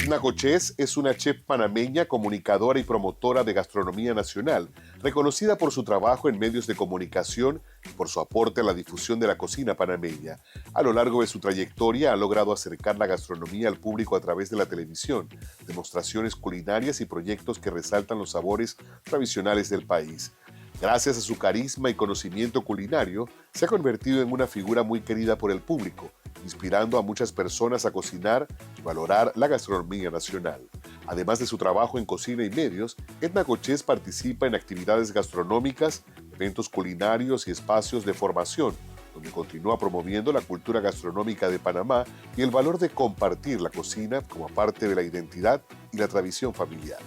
Edna Cochés es una chef panameña, comunicadora y promotora de gastronomía nacional, reconocida por su trabajo en medios de comunicación y por su aporte a la difusión de la cocina panameña. A lo largo de su trayectoria ha logrado acercar la gastronomía al público a través de la televisión, demostraciones culinarias y proyectos que resaltan los sabores tradicionales del país. Gracias a su carisma y conocimiento culinario, se ha convertido en una figura muy querida por el público, inspirando a muchas personas a cocinar y valorar la gastronomía nacional. Además de su trabajo en cocina y medios, Edna Cochés participa en actividades gastronómicas, eventos culinarios y espacios de formación, donde continúa promoviendo la cultura gastronómica de Panamá y el valor de compartir la cocina como parte de la identidad y la tradición familiar.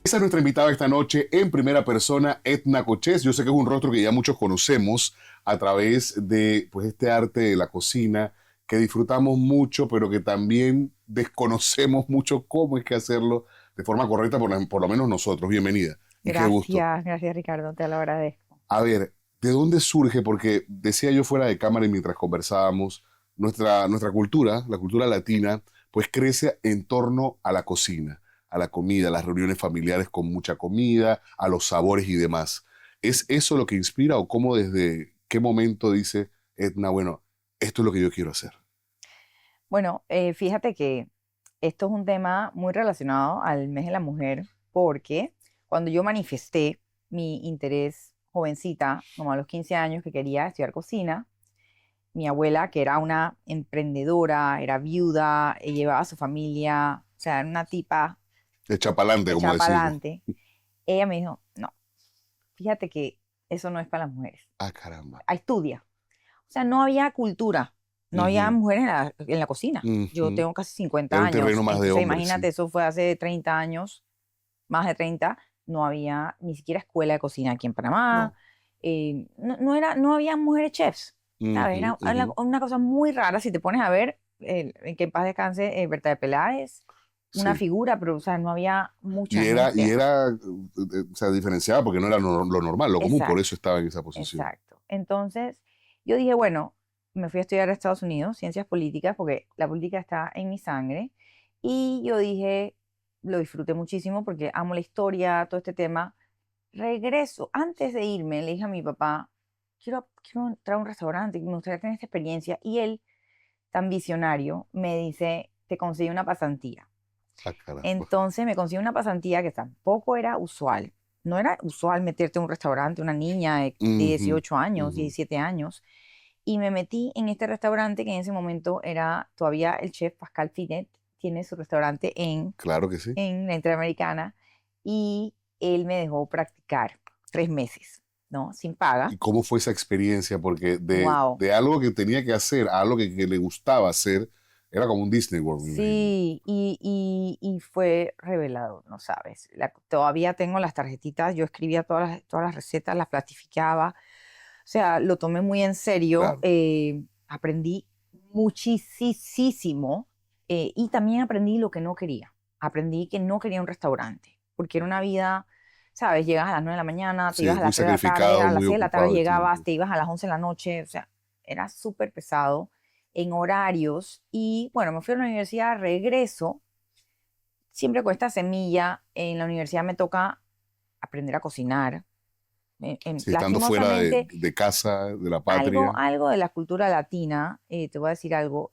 Esa es nuestra invitada esta noche en primera persona, Edna Cochés. Yo sé que es un rostro que ya muchos conocemos a través de este arte de la cocina, que disfrutamos mucho, pero que también desconocemos mucho cómo es que hacerlo de forma correcta, por lo menos nosotros. Bienvenida. Gracias, qué gusto. gracias Ricardo, te lo agradezco. A ver, ¿de dónde surge? Porque decía yo fuera de cámara y mientras conversábamos, nuestra cultura, la cultura latina, pues crece en torno a la cocina, a la comida, a las reuniones familiares con mucha comida, a los sabores y demás. ¿Es eso lo que inspira o cómo desde qué momento dice Edna, bueno, esto es lo que yo quiero hacer? Bueno, fíjate que esto es un tema muy relacionado al mes de la mujer, porque cuando yo manifesté mi interés jovencita, como a los 15 años, que quería estudiar cocina, mi abuela, que era una emprendedora, era viuda, llevaba a su familia, o sea, era una tipa Echa pa'lante, como echada para decimos. adelante, ella me dijo, no, fíjate que eso no es para las mujeres, Ah, caramba. estudia. O sea, no había cultura, no había Ujú, mujeres en la cocina. Yo ujú. tengo casi 50 Era un años, terreno más de entonces hombres, sí. imagínate, eso fue hace 30 años, más de 30, no había ni siquiera escuela de cocina aquí en Panamá, No. no había mujeres chefs, ¿sabes? Ujú, Era ujú. una cosa muy rara, si te pones a ver, en que en paz descanse, Berta de Peláez, una Sí. figura, pero o sea, no había mucha Y gente. era, o sea, diferenciada porque no era lo normal, lo común, por Exacto, eso estaba en esa posición. exacto. Entonces, yo dije, bueno, me fui a estudiar a Estados Unidos, ciencias políticas, porque la política está en mi sangre. Y yo dije, lo disfruté muchísimo porque amo la historia, todo este tema. Regreso, antes de irme, le dije a mi papá, quiero entrar a un restaurante, me gustaría tener esta experiencia. Y él, tan visionario, me dice, te consigue una pasantía. Ah, caramba. Entonces me consigue una pasantía que tampoco era usual. No era usual meterte en un restaurante, una niña de Ujú, 18 años, ujú. 17 años. Y me metí en este restaurante que en ese momento era todavía el chef Pascal Finet, tiene su restaurante Claro que sí. en la Interamericana. Y él me dejó practicar 3 meses, ¿no? Sin paga. ¿Y cómo fue esa experiencia? Porque Wow. de algo que tenía que hacer a algo que le gustaba hacer, era como un Disney World, me imagino. Sí, y fue revelador, ¿no sabes? Todavía tengo las tarjetitas, yo escribía todas las recetas, las platificaba, o sea, lo tomé muy en serio, Claro. aprendí muchísimo y también aprendí lo que no quería. Aprendí que no quería un restaurante, porque era una vida, ¿sabes? Llegas a las 9 de la mañana, te Sí, ibas a muy las 3 de la tarde, sacrificado, a las muy 6 de la tarde ocupado de llegabas, tiempo. te ibas a las 11 de la noche, o sea, era súper pesado en horarios y bueno, me fui a la universidad, regreso, siempre con esta semilla, en la universidad me toca aprender a cocinar. Sí, estando fuera Lastimosamente, de casa, de la patria. algo de la cultura latina, te voy a decir algo,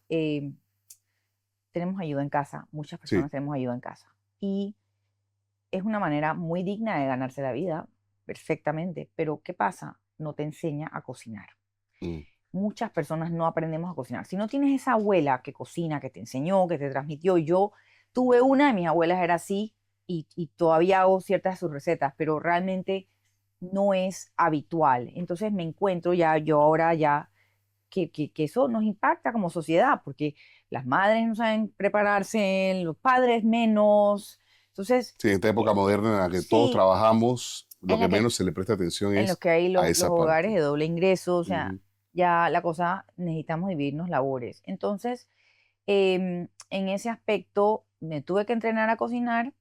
tenemos ayuda en casa, muchas Sí. personas tenemos ayuda en casa. Y es una manera muy digna de ganarse la vida, perfectamente, pero ¿qué pasa? No te enseña a cocinar. Mm. Muchas personas no aprendemos a cocinar. Si no tienes esa abuela que cocina, que te enseñó, que te transmitió, yo tuve una de mis abuelas, era así, y todavía hago ciertas de sus recetas, pero realmente no es habitual. Entonces me encuentro ya, yo ahora ya, que eso nos impacta como sociedad, porque las madres no saben prepararse, los padres menos. Entonces, Sí, en esta época moderna en la que todos sí, trabajamos, lo en que la que menos se le presta atención en los es que hay a los esa hogares parte. de doble ingreso, o sea, Ujú. ya la cosa, necesitamos dividirnos labores. Entonces, en ese aspecto, me tuve que entrenar a cocinar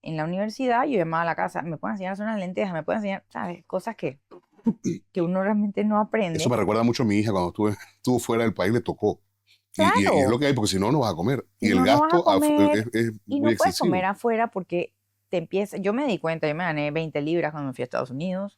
en la universidad. Yo llamaba a la casa, me pueden enseñar a hacer unas lentejas, me pueden enseñar, ¿sabes? Cosas que uno realmente no Eso aprende. me recuerda mucho a mi hija cuando estuvo fuera del país, le tocó. Y es lo Claro, que hay, porque si no, no vas a comer. si Y el no, no vas a gasto comer es y muy no puedes comer excesivo. afuera porque te empieza, yo me di cuenta, yo me gané 20 libras cuando me fui a Estados Unidos.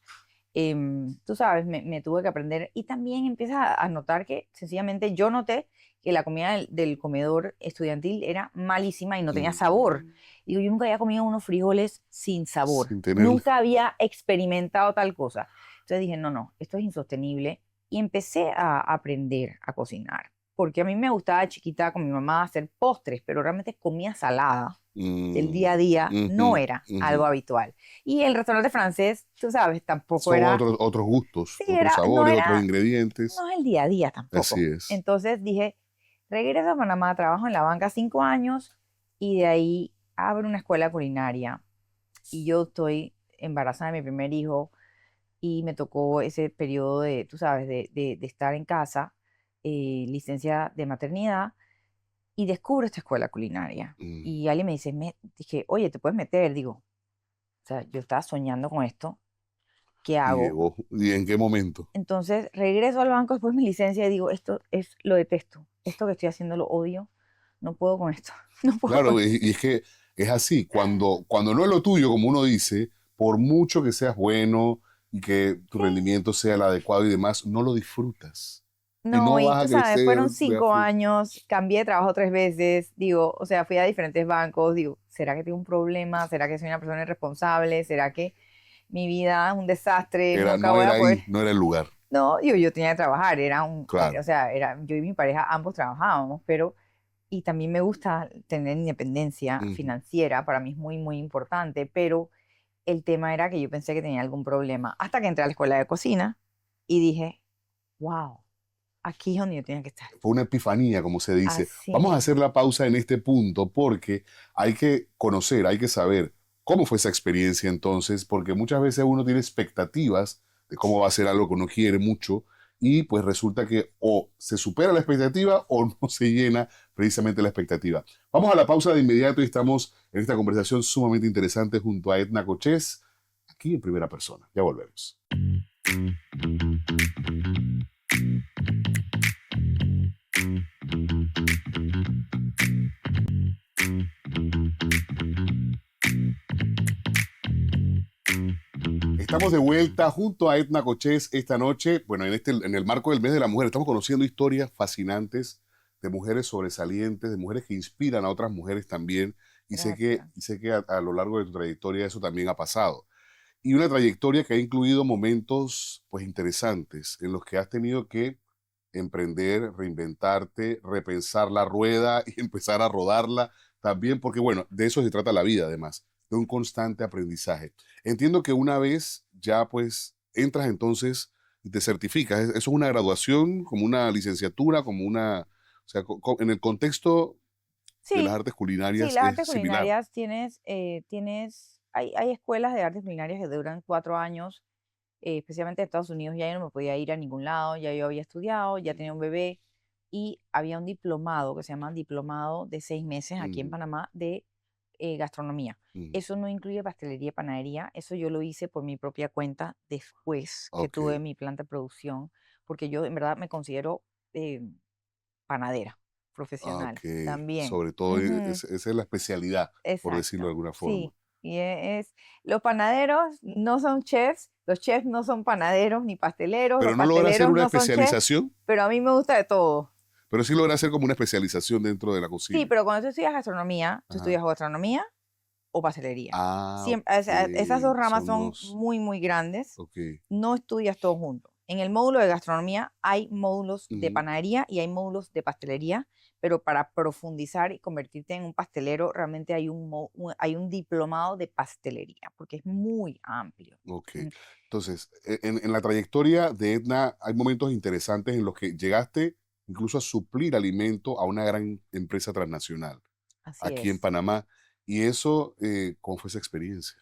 Tú sabes, me tuve que aprender y también empiezas a notar que sencillamente yo noté que la comida del comedor estudiantil era malísima y no tenía sabor. Mm, Digo, yo nunca había comido unos frijoles sin sabor, sin tener... nunca había experimentado tal cosa. Entonces dije, no, no, esto es insostenible y empecé a aprender a cocinar, porque a mí me gustaba de chiquita con mi mamá hacer postres, pero realmente comida salada del día a Mm, día no ujú, era algo ujú. habitual. Y el restaurante francés, tú sabes, tampoco Son era, otros gustos, sí, otros no sabores, otros era, ingredientes. no es el día a día Así tampoco. es. Entonces dije, regreso a Panamá, trabajo en la banca 5 años y de ahí abro una escuela culinaria. Y yo estoy embarazada de mi primer hijo y me tocó ese periodo de, tú sabes, de estar en casa, licencia de maternidad, y descubro esta escuela culinaria. Mm. Y alguien me dice, dije, oye, ¿te puedes meter? Digo, o sea, yo estaba soñando con esto, ¿qué Y hago? llegó. ¿Y en qué momento? Entonces regreso al banco después de mi licencia y digo, esto es, lo detesto, esto que estoy haciendo lo odio, no puedo con esto, no puedo con Claro, esto. y es que es así. Cuando no es lo tuyo, como uno dice, por mucho que seas bueno y que tu Sí. rendimiento sea el adecuado y demás, no lo disfrutas. Y No, no y vas a tú sabes, crecer fueron de a 5 años, cambié de trabajo 3 veces, digo, o sea, fui a diferentes bancos, digo, ¿será que tengo un problema? ¿Será que soy una persona irresponsable? ¿Será que mi vida es un desastre? Nunca No voy era a poder. ahí, no era el lugar. No, digo, yo tenía que trabajar, o Claro. sea, yo y mi pareja ambos trabajábamos, pero, y también me gusta tener independencia Ujú. financiera, para mí es muy, muy importante, pero el tema era que yo pensé que tenía algún problema, hasta que entré a la escuela de cocina y dije, wow, aquí es donde yo tenía que estar. Fue una epifanía, como se dice. Así Vamos a hacer mismo. la pausa en este punto porque hay que conocer, hay que saber cómo fue esa experiencia entonces, porque muchas veces uno tiene expectativas de cómo va a ser algo que uno quiere mucho y pues resulta que o se supera la expectativa o no se llena precisamente la expectativa. Vamos a la pausa de inmediato y estamos en esta conversación sumamente interesante junto a Edna Cochés, aquí en primera persona. Ya volvemos. Estamos de vuelta junto a Edna Cochés esta noche. Bueno, en el marco del mes de la mujer, estamos conociendo historias fascinantes de mujeres sobresalientes, de mujeres que inspiran a otras mujeres también. Gracias. Y sé que a lo largo de tu trayectoria eso también ha pasado. Y una trayectoria que ha incluido momentos pues interesantes en los que has tenido que emprender, reinventarte, repensar la rueda y empezar a rodarla también, porque bueno, de eso se trata la vida además, de un constante aprendizaje. Entiendo que una vez ya pues entras entonces y te certificas, eso es una graduación, como una licenciatura, como una, o sea, en el contexto de las Sí, artes sí, culinarias las es artes similar. culinarias hay escuelas de artes culinarias que duran 4 años, especialmente en Estados Unidos. Ya yo no me podía ir a ningún lado, ya yo había estudiado, ya tenía un bebé y había un diplomado que se llama diplomado de 6 meses aquí en Mm, Panamá de gastronomía. mm, Eso no incluye pastelería y panadería, eso yo lo hice por mi propia cuenta después que ok, tuve mi planta de producción, porque yo en verdad me considero eh, panadera ok. profesional también. Sobre todo Ujú, esa es la especialidad, por decirlo de exacto, alguna forma. sí. Y los panaderos no son chefs, los chefs no son panaderos ni pasteleros, los Pero no logra hacer pasteleros una no son chefs, especialización, pero a mí me gusta de todo. pero sí logra hacer como una especialización dentro de la Sí, cocina. pero cuando tú estudias gastronomía, tú Ajá. estudias o gastronomía o pastelería. Ah, Siempre, o ok. sea, esas dos ramas Son son dos. muy, muy grandes. Ok. No estudias todo junto. En el módulo de gastronomía hay módulos de Ujú. panadería y hay módulos de pastelería, pero para profundizar y convertirte en un pastelero, realmente hay un diplomado de pastelería, porque es muy amplio. Ok. Mm, Entonces, en la trayectoria de Edna hay momentos interesantes en los que llegaste incluso a suplir alimento a una gran empresa transnacional Así aquí en es. Panamá. Y eso, ¿cómo fue esa experiencia?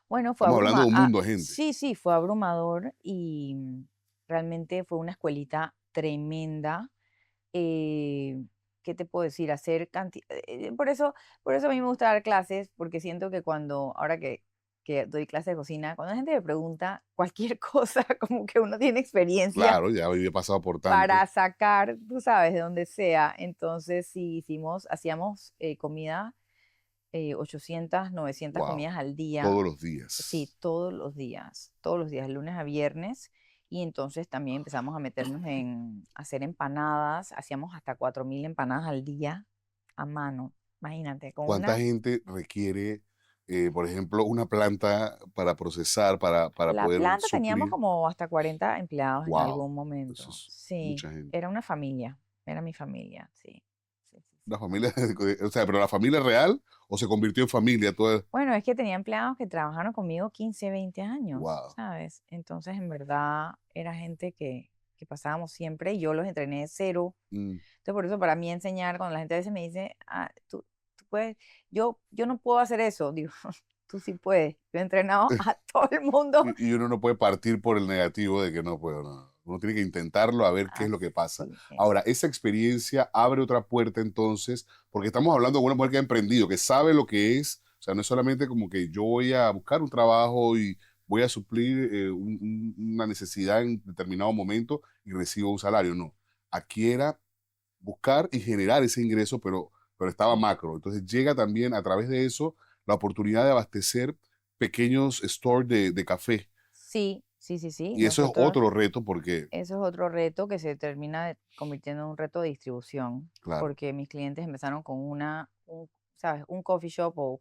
Bueno, fue Estamos hablando de abrumador. un mundo de gente. Sí, sí, fue abrumador y realmente fue una escuelita tremenda. eh, ¿Qué te puedo decir? Por eso a mí me gusta dar clases, porque siento que ahora que doy clase de cocina, cuando la gente me pregunta cualquier cosa, como que uno tiene experiencia Claro, ya había pasado por tanto. para sacar, tú sabes, de donde sea. Entonces, sí hacíamos comida, 800, 900 Wow, comidas al día. todos los Sí, días. todos los días, lunes a viernes. Y entonces también empezamos a meternos en hacer empanadas. Hacíamos hasta 4000 empanadas al día a mano. Imagínate, con ¿Cuánta una, gente requiere, por ejemplo, una planta para procesar, para la poder planta teníamos suplir? como hasta 40 empleados en Wow, algún eso momento. es Sí, mucha gente. era una familia, era mi familia, sí. Sí, sí, La sí. familia, o sea, pero la familia real o se convirtió en familia toda. Bueno, es que tenía empleados que trabajaron conmigo 15, 20 años, Wow. ¿sabes? Entonces, en verdad, era gente que pasábamos siempre y yo los entrené de cero. Mm. Entonces, por eso para mí enseñar, cuando la gente a veces me dice, tú puedes, yo no puedo hacer eso, digo, tú sí puedes. Yo he entrenado a todo el mundo. Y uno no puede partir por el negativo de que no puedo, no. Uno tiene que intentarlo a ver qué es lo que pasa. Así Ahora, es. esa experiencia abre otra puerta entonces, porque estamos hablando de una mujer que ha emprendido, que sabe lo que es, o sea, no es solamente como que yo voy a buscar un trabajo y voy a suplir una necesidad en determinado momento y recibo un salario, no. Aquí era buscar y generar ese ingreso, pero estaba macro. Entonces llega también a través de eso la oportunidad de abastecer pequeños stores de café. Sí, sí, sí, sí. Y eso es Nosotros, otro reto porque, eso es otro reto que se termina convirtiendo en un reto de distribución, claro, porque mis clientes empezaron con ¿sabes? Un coffee shop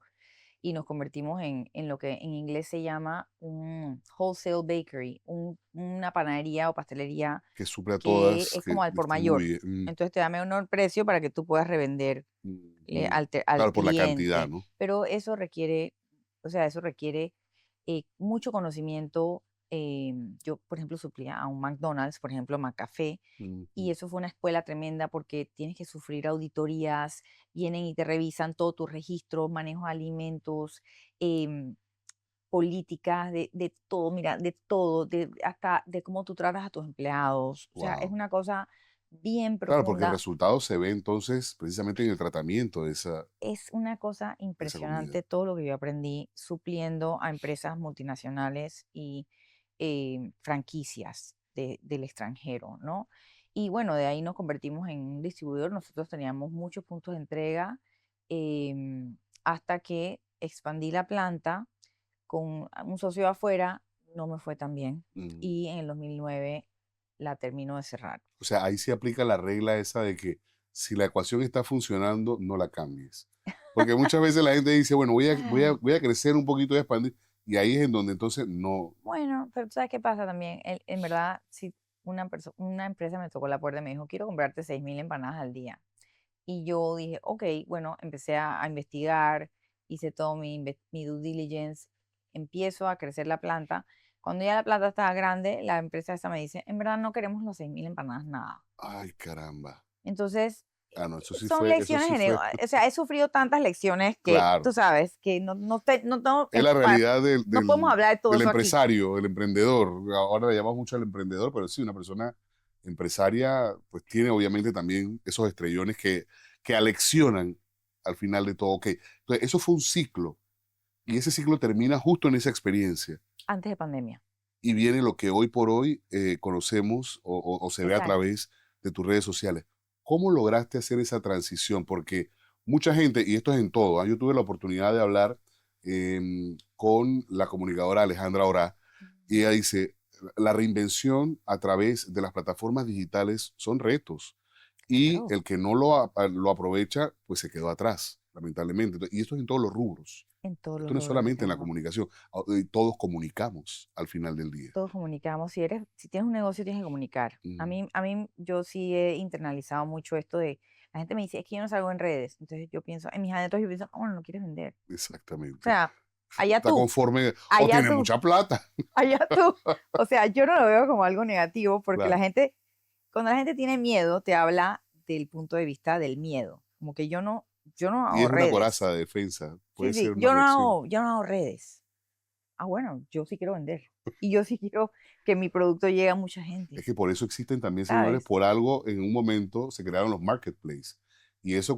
y nos convertimos en lo que en inglés se llama un wholesale bakery, una panadería o pastelería que suple a que todas, es que como al por mayor. distribuye. Entonces te da menor precio para que tú puedas revender Mm. al Claro, por la cantidad, cliente, ¿no? pero eso requiere, o sea, eso requiere mucho conocimiento. Yo, por ejemplo, suplía a un McDonald's, por ejemplo, McCafé, Ujú. y eso fue una escuela tremenda porque tienes que sufrir auditorías, vienen y te revisan todos tus registros, manejo de alimentos, em, políticas, de todo, mira, de todo, hasta de cómo tú tratas a tus empleados. O sea, es Wow. una cosa bien Claro, porque el profunda. resultado se ve entonces precisamente en el tratamiento Es una cosa de esa comida. impresionante todo lo que yo aprendí supliendo a empresas multinacionales y franquicias del extranjero, ¿no? Y bueno, de ahí nos convertimos en un distribuidor. Nosotros teníamos muchos puntos de entrega hasta que expandí la planta con un socio de afuera, no me fue tan bien. Mm. Y en el 2009 la termino de cerrar. O sea, ahí sí aplica la regla esa de que si la ecuación está funcionando, no la cambies. Porque muchas veces la gente dice, bueno, voy a crecer un poquito y expandir. Y ahí es en donde entonces no. Bueno, pero ¿sabes qué pasa también? En verdad, si una empresa me tocó la puerta y me dijo, quiero comprarte 6000 empanadas al día. Y yo dije, ok, bueno, empecé a investigar, hice todo mi due diligence, empiezo a crecer la planta. Cuando ya la planta estaba grande, la empresa esa me dice, en verdad no queremos los 6000 empanadas, nada. Ay, caramba. Entonces, Ah, no, son eso lecciones sí fue, o sea, he sufrido tantas lecciones que claro. tú sabes que no, Es la realidad no podemos hablar de todo del eso aquí. empresario, el emprendedor. Ahora le llamamos mucho al emprendedor, pero sí, una persona empresaria, pues tiene obviamente también esos estrellones que aleccionan al final de todo. Ok, entonces eso fue un ciclo y ese ciclo termina justo en esa experiencia Antes de pandemia. y viene lo que hoy por hoy conocemos o se ve a Exacto. través de tus redes sociales. ¿Cómo lograste hacer esa transición? Porque mucha gente, y esto es en todo, yo tuve la oportunidad de hablar con la comunicadora Alejandra Orá, y ella dice, la reinvención a través de las plataformas digitales son retos, y Claro, el que no lo aprovecha, pues se quedó atrás, lamentablemente. Y esto es en todos los rubros. en todos Esto los no es rubros solamente en la definitivamente. comunicación, todos comunicamos al final del día. Todos comunicamos. Si tienes un negocio, tienes que comunicar. Mm, Yo sí he internalizado mucho esto de, la gente me dice, es que yo no salgo en redes. Entonces yo pienso, en mis adentros yo pienso, "Ah, bueno, no quieres vender. O exactamente. sea, allá Está tú, conforme o allá tiene tú, mucha plata. allá tú. O sea, yo no lo veo como algo negativo porque Claro. cuando la gente tiene miedo, te habla del punto de vista del miedo. Como que yo no Y hago es una redes. coraza de defensa, Sí, puede ser sí, una reacción. yo no hago redes. Ah, bueno, yo sí quiero vender. Y yo sí quiero que mi producto llegue a mucha Es gente, que por eso existen también, señores, ¿sabes? por algo en un momento se crearon los marketplaces. Y eso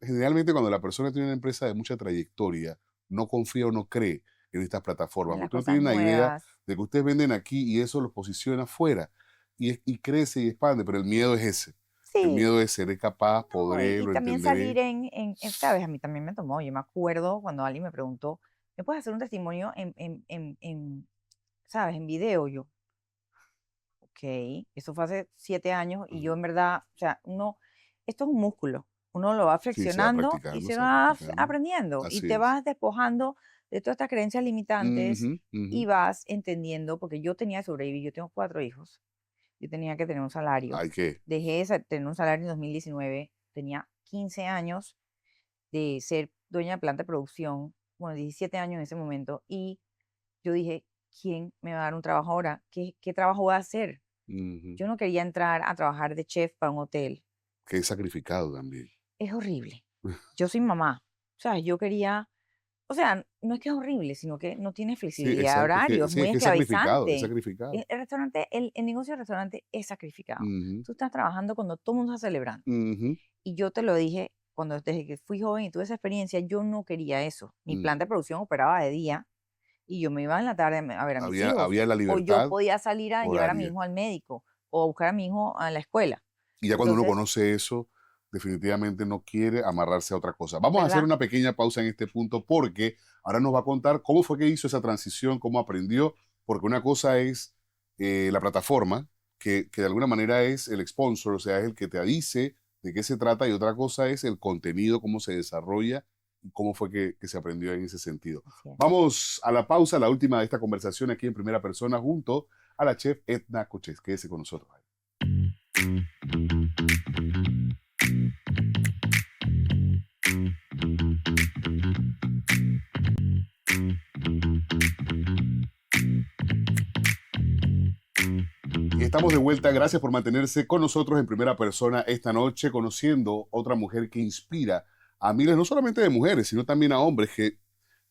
generalmente cuando la persona tiene una empresa de mucha trayectoria, no confía o no cree en estas plataformas. en las Usted no cosas tiene una idea nuevas. de que ustedes venden aquí y eso los posiciona afuera y crece y expande, pero el miedo es ese. El Sí, miedo es seré capaz, no, y podré, lo también salir entenderé. ¿sabes? A mí también me tomó, yo me acuerdo cuando alguien me preguntó, ¿me puedes hacer un testimonio ¿sabes? En video, yo, ok, eso fue hace 7 años y yo Ujú. en verdad, o sea, esto es un músculo, uno lo va Sí, se va flexionando y practicando, se se va va practicando. aprendiendo y Así te es. vas despojando de todas estas creencias limitantes Ujú, ujú. y vas entendiendo, porque yo tenía que sobrevivir, yo tengo 4 hijos, yo tenía que tener un salario, Hay que. dejé de tener un salario en 2019, tenía 15 años de ser dueña de planta de producción, bueno, 17 años en ese momento, y yo dije, ¿quién me va a dar un trabajo ahora? ¿Qué trabajo voy a hacer? Ujú. Yo no quería entrar a trabajar de chef para un hotel. Que es sacrificado también. Es horrible. Yo soy mamá. O sea, yo quería, o sea, no es que es horrible, sino que no tiene Sí, flexibilidad de exacto. horario, es Sí, es muy que es sacrificado, es esclavizante. sacrificado. El restaurante, el negocio del restaurante es sacrificado. Ujú, Tú estás trabajando cuando todo el mundo está celebrando. ujú, Y yo te lo dije cuando desde que fui joven y tuve esa experiencia, yo no quería eso. Mi mm. planta de producción operaba de día y yo me iba en la tarde a ver a mis hijos. Había la O yo libertad podía salir a llevar a mi horaria. hijo al médico o a buscar a mi hijo a la escuela. Y ya cuando uno Entonces, conoce eso, definitivamente no quiere amarrarse a otra cosa. Vamos a hacer ¿verdad? una pequeña pausa en este punto porque ahora nos va a contar cómo fue que hizo esa transición, cómo aprendió, porque una cosa es la plataforma, que de alguna manera es el sponsor, o sea, es el que te dice de qué se trata, y otra cosa es el contenido, cómo se desarrolla y cómo fue que se aprendió en ese sentido. Así es. Vamos a la pausa, la última de esta conversación aquí en primera persona, junto a la chef Edna Coches. Quédese con nosotros. Y estamos de vuelta. Gracias por mantenerse con nosotros en primera persona esta noche, conociendo otra mujer que inspira a miles, no solamente de mujeres, sino también a hombres que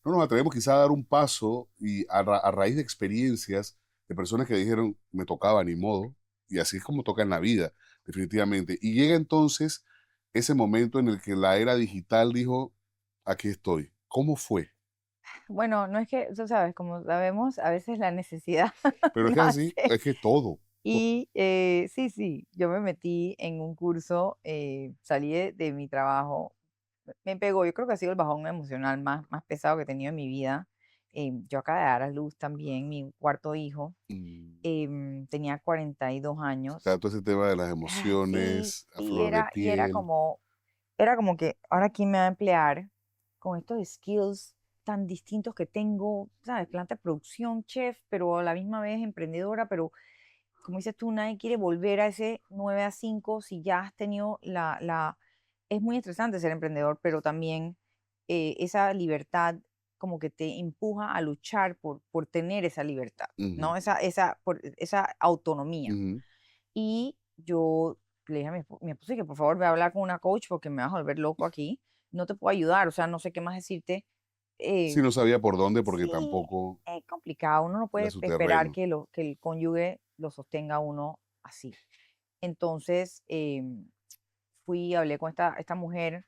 no nos atrevemos quizá a dar un paso y a raíz de experiencias de personas que dijeron, me tocaba ni modo, y así es como toca en la vida, definitivamente. Y llega entonces ese momento en el que la era digital dijo, aquí estoy. ¿Cómo fue? Bueno, no es que, tú sabes, como sabemos, a veces la necesidad Pero es que así, nace. es que todo. Y sí, sí, yo me metí en un curso, salí de mi trabajo, me pegó, yo creo que ha sido el bajón emocional más pesado que he tenido en mi vida. Yo acabo de dar a luz también mi cuarto hijo, Mm, tenía 42 años. Está todo ese tema de las Sí, emociones a sí, flor de y piel. era como que ahora quién me va a emplear con estos skills tan distintos que tengo, ¿sabes? Planta de producción, chef, pero a la misma vez emprendedora, pero como dices tú, nadie quiere volver a ese 9 a 5 si ya has tenido Es muy estresante ser emprendedor, pero también esa libertad como que te empuja a luchar por tener esa libertad, Ujú, ¿no? Por esa autonomía. ujú. Y yo le dije a mi esposo que por favor ve a hablar con una coach porque me vas a volver loco aquí. No te puedo ayudar, o sea, no sé qué más decirte. Sí, Eh, no sabía por dónde porque sí, tampoco es complicado. Uno no era puede su esperar terreno. que el cónyuge lo sostenga a uno así. Entonces, fui, hablé con esta mujer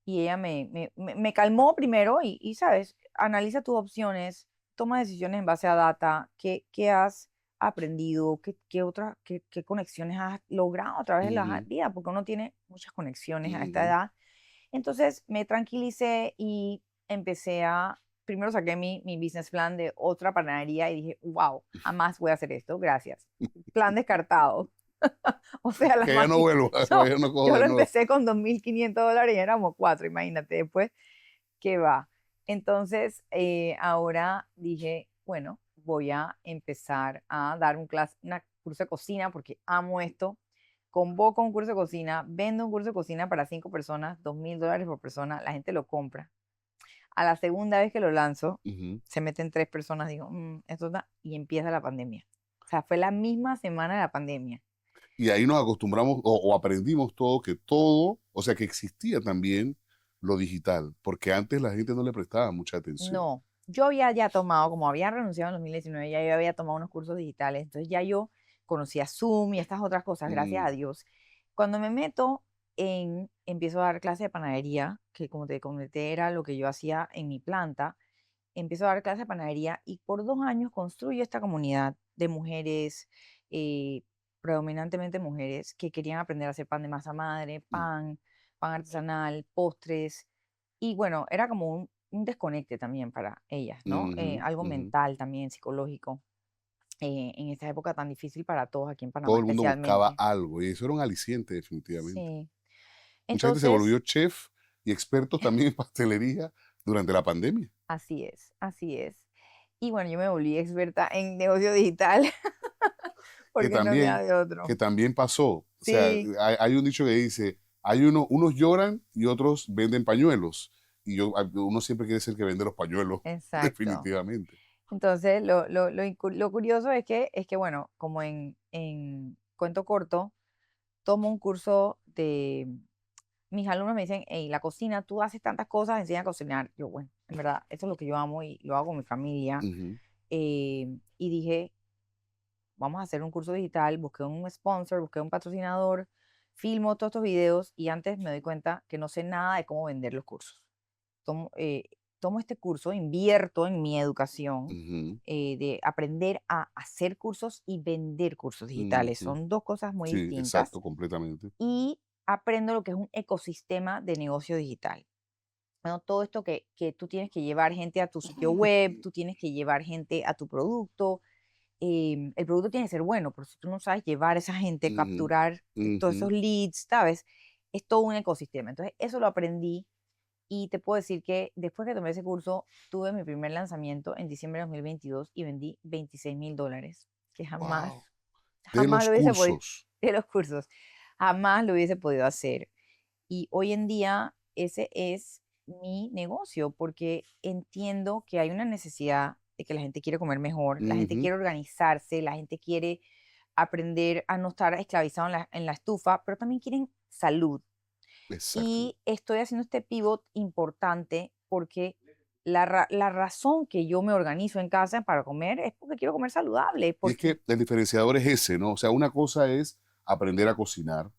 y ella me calmó primero ¿sabes? Analiza tus opciones, toma decisiones en base a data, qué has aprendido, qué conexiones has logrado a través de la Ujú, vida, porque uno tiene muchas conexiones a esta ujú. edad. Entonces me tranquilicé y primero saqué mi business plan de otra panadería y dije, wow, jamás voy a hacer esto, gracias. Plan descartado. O sea, la Que ya no máquina, vuelvo, no, ya no cojo yo de lo nuevo. empecé con $2.500 y éramos cuatro, imagínate, después, ¿qué va? Entonces, ahora dije, bueno, voy a empezar a dar una curso de cocina porque amo esto. Convoco un curso de cocina, vendo un curso de cocina para 5 personas, $2.000 por persona, la gente lo compra. A la segunda vez que lo lanzo, Ujú. se meten 3 personas, digo, esto está, y empieza la pandemia. O sea, fue la misma semana de la pandemia. Y ahí nos acostumbramos o aprendimos todo, o sea, que existía también lo digital, porque antes la gente no le prestaba mucha atención. No, yo había ya tomado, como había renunciado en 2019, ya yo había tomado unos cursos digitales, entonces ya yo conocía Zoom y estas otras cosas, gracias a Mm, Dios. Cuando me meto empiezo a dar clases de panadería, que como te comenté era lo que yo hacía en mi planta, empiezo a dar clases de panadería y por 2 años construyo esta comunidad de mujeres, eh, predominantemente mujeres, que querían aprender a hacer pan de masa madre, mm, pan artesanal, postres. Y bueno, era como un desconecte también para ellas, ¿no? ujú, Algo ujú. mental también, psicológico, en esta época tan difícil para todos aquí en Panamá Todo el mundo buscaba especialmente. algo y eso era un aliciente definitivamente. Sí. Mucha gente se volvió Entonces, chef y expertos también en pastelería durante la pandemia, así es, así es. Y bueno, yo me volví experta en negocio digital que porque no queda también, de otro. que también pasó. O sea, Sí, hay un dicho que dice, unos lloran y otros venden pañuelos. Y uno siempre quiere ser el que vende los pañuelos, exacto. definitivamente. Entonces, lo curioso es que, bueno, como en cuento corto, tomo un curso de, mis alumnos me dicen, hey, la cocina, tú haces tantas cosas, enseña a cocinar. Yo, bueno, en verdad, eso es lo que yo amo y lo hago con mi familia. Ujú, Y dije, vamos a hacer un curso digital, busqué un sponsor, busqué un patrocinador, filmo todos estos videos y antes me doy cuenta que no sé nada de cómo vender los cursos. Tomo, tomo este curso, invierto en mi educación, ujú, de aprender a hacer cursos y vender cursos digitales. ujú. Son dos cosas muy Sí, distintas exacto, completamente. y aprendo lo que es un ecosistema de negocio digital. Bueno, todo esto que tú tienes que llevar gente a tu sitio web, tú tienes que llevar gente a tu producto, el producto tiene que ser bueno, pero si tú no sabes llevar a esa gente, Ujú, capturar todos ujú. esos leads, ¿sabes? Es todo un ecosistema. Entonces, eso lo aprendí y te puedo decir que después que tomé ese curso, tuve mi primer lanzamiento en diciembre de 2022 y vendí $26,000, que jamás, Wow. De jamás los lo hubiese podido, cursos. de los cursos, jamás lo hubiese podido hacer. Y hoy en día ese es mi negocio porque entiendo que hay una necesidad de que la gente quiere comer mejor, la gente Ujú, quiere organizarse, la gente quiere aprender a no estar esclavizado en la estufa, pero también quieren salud. exacto. Y estoy haciendo este pivot importante porque la razón que yo me organizo en casa para comer es porque quiero comer saludable, Y es porque que el diferenciador es ese, ¿no? O sea, una cosa es aprender a cocinar,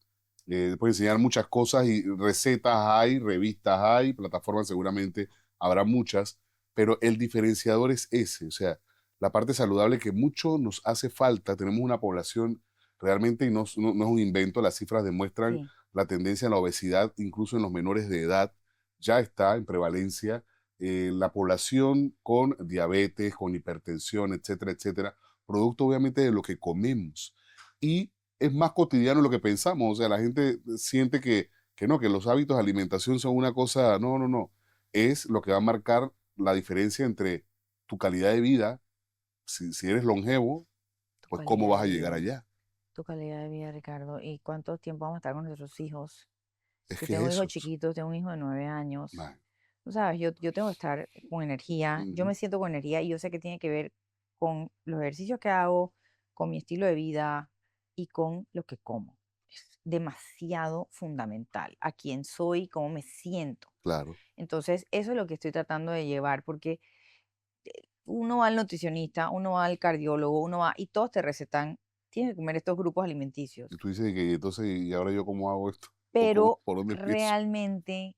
puedes enseñar muchas cosas y recetas hay, revistas hay, plataformas seguramente habrá muchas, pero el diferenciador es ese, o sea, la parte saludable que mucho nos hace falta. Tenemos una población realmente, y no es un invento, las cifras demuestran sí, la tendencia a la obesidad, incluso en los menores de edad, ya está en prevalencia. La población con diabetes, con hipertensión, etcétera, etcétera, producto obviamente de lo que comemos. Y es más cotidiano de lo que pensamos. O sea, la gente siente que no, que los hábitos de alimentación son una cosa, no, no, no. Es lo que va a marcar la diferencia entre tu calidad de vida, si eres longevo, tu pues cómo vas calidad a de llegar vida, allá. tu calidad de vida, Ricardo, y cuánto tiempo vamos a estar con nuestros hijos. Es Yo que tengo hijos eso, chiquitos, tengo un hijo de 9 años. man, Tú sabes, yo tengo que estar con energía, yo ujú, me siento con energía y yo sé que tiene que ver con los ejercicios que hago, con mi estilo de vida y con lo que como. Es demasiado fundamental a quién soy, cómo me siento. claro. Entonces, eso es lo que estoy tratando de llevar porque uno va al nutricionista, uno va al cardiólogo, uno va y todos te recetan, tienes que comer estos grupos Y alimenticios, tú dices que entonces, ¿y ahora yo cómo hago esto? ¿O pero por dónde empiezo? realmente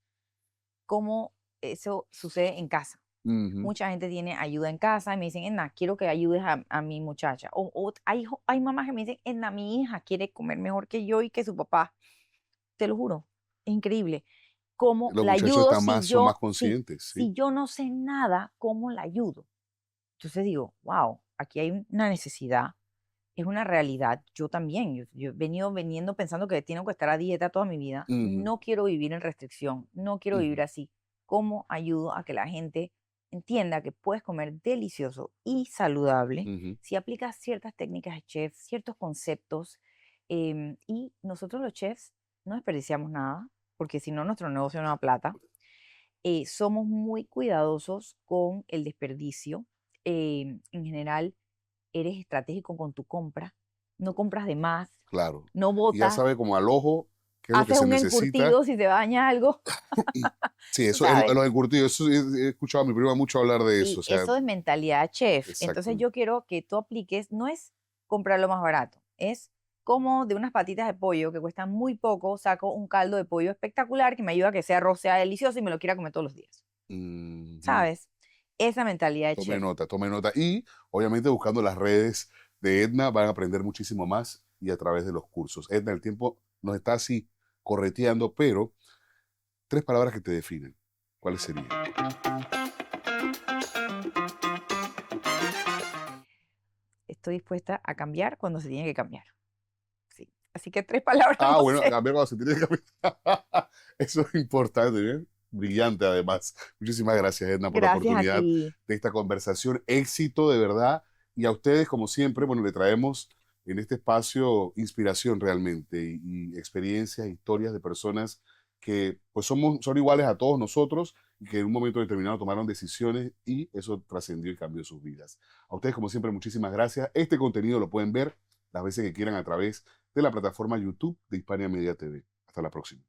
cómo eso sucede en casa. Ujú, Mucha gente tiene ayuda en casa y me dicen, Edna, quiero que ayudes a mi muchacha. O hay mamás que me dicen, Edna, mi hija quiere comer mejor que yo y que su papá. Te lo juro, es increíble. ¿Cómo los la muchachos ayudo están si más, son más yo, si, conscientes, sí. si yo no sé nada, cómo la ayudo? Entonces digo, wow, aquí hay una necesidad, es una realidad. Yo también, yo he veniendo pensando que tengo que estar a dieta toda mi vida. Ujú, No quiero vivir en restricción, no quiero vivir ujú, así. ¿Cómo ayudo a que la gente entienda que puedes comer delicioso y saludable ujú. si aplicas ciertas técnicas de chef, ciertos conceptos? Y nosotros los chefs no desperdiciamos nada, porque si no, nuestro negocio no da plata. Somos muy cuidadosos con el desperdicio. En general, eres estratégico con tu compra, no compras de más, Claro. no Y ya botas, sabe como al ojo qué es lo que haces se un necesita. encurtido si se daña algo, Sí, tú eso es sabes. lo del curtido. Eso he escuchado a mi prima mucho hablar de eso. Y O sea, eso es mentalidad chef. Entonces exacto. yo quiero que tú apliques, no es comprar lo más barato, es como de unas patitas de pollo que cuestan muy poco, saco un caldo de pollo espectacular que me ayuda a que ese arroz sea delicioso y me lo quiera comer todos los días. Ujú, ¿Sabes? esa mentalidad de Tome chef. nota, tome nota. Y obviamente buscando las redes de Edna van a aprender muchísimo más y a través de los cursos. Edna, el tiempo nos está así correteando, pero 3 palabras que te definen. ¿Cuáles serían? Estoy dispuesta a cambiar cuando se tiene que cambiar. Sí. Así que 3 palabras, Ah, no bueno, sé. cambiar cuando se tiene que cambiar. Eso es importante, ¿bien? Brillante además. Muchísimas gracias, Edna, por la Gracias a oportunidad ti. de esta conversación. Éxito de verdad. Y a ustedes, como siempre, bueno, le traemos en este espacio inspiración realmente y experiencias, historias de personas que pues son iguales a todos nosotros y que en un momento determinado tomaron decisiones y eso trascendió y cambió sus vidas. A ustedes, como siempre, muchísimas gracias. Este contenido lo pueden ver las veces que quieran a través de la plataforma YouTube de Hispania Media TV. Hasta la próxima.